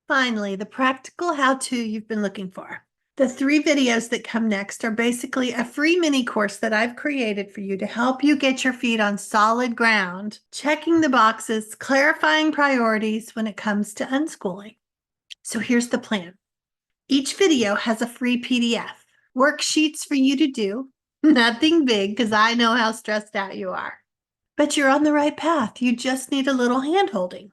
Finally, the practical how-to you've been looking for. The 3 videos that come next are basically a free mini course that I've created for you to help you get your feet on solid ground, checking the boxes, clarifying priorities when it comes to unschooling. So here's the plan. Each video has a free PDF, worksheets for you to do. Nothing big because I know how stressed out you are. But you're on the right path. You just need a little hand-holding.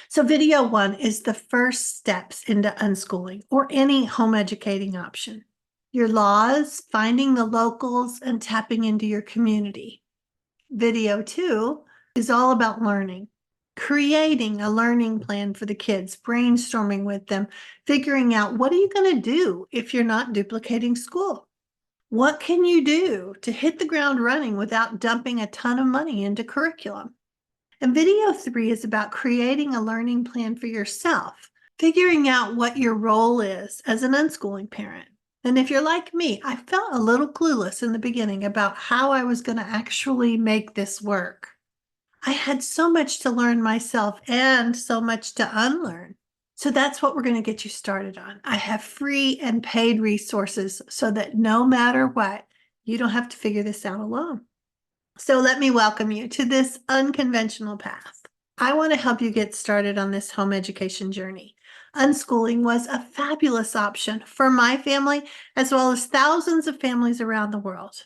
So video 1 is the first steps into unschooling or any home educating option. Your laws, finding the locals, and tapping into your community. Video 2 is all about learning, creating a learning plan for the kids, brainstorming with them, figuring out what are you going to do if you're not duplicating school? What can you do to hit the ground running without dumping a ton of money into curriculum? And video 3 is about creating a learning plan for yourself, figuring out what your role is as an unschooling parent. And if you're like me, I felt a little clueless in the beginning about how I was going to actually make this work. I had so much to learn myself and so much to unlearn. So that's what we're going to get you started on. I have free and paid resources so that no matter what, you don't have to figure this out alone. So let me welcome you to this unconventional path. I want to help you get started on this home education journey. Unschooling was a fabulous option for my family, as well as thousands of families around the world.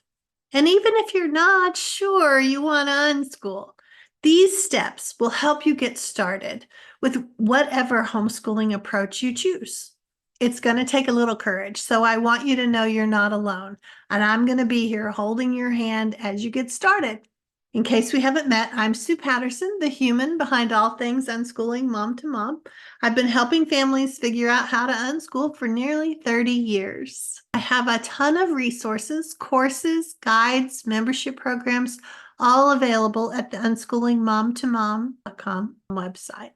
And even if you're not sure you want to unschool, these steps will help you get started with whatever homeschooling approach you choose. It's going to take a little courage, so I want you to know you're not alone, and I'm going to be here holding your hand as you get started. In case we haven't met, I'm Sue Patterson, the human behind all things unschooling mom to mom. I've been helping families figure out how to unschool for nearly 30 years. I have a ton of resources, courses, guides, membership programs, all available at the unschoolingmomtomom.com website.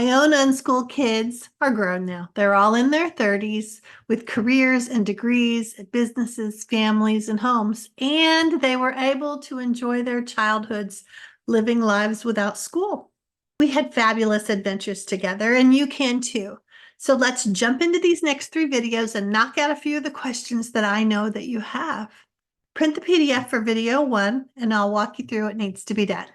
My own unschooled kids are grown now. They're all in their 30s with careers and degrees at businesses, families, and homes, and they were able to enjoy their childhoods living lives without school. We had fabulous adventures together, and you can too. So let's jump into these next 3 videos and knock out a few of the questions that I know that you have. Print the PDF for video 1, and I'll walk you through what needs to be done.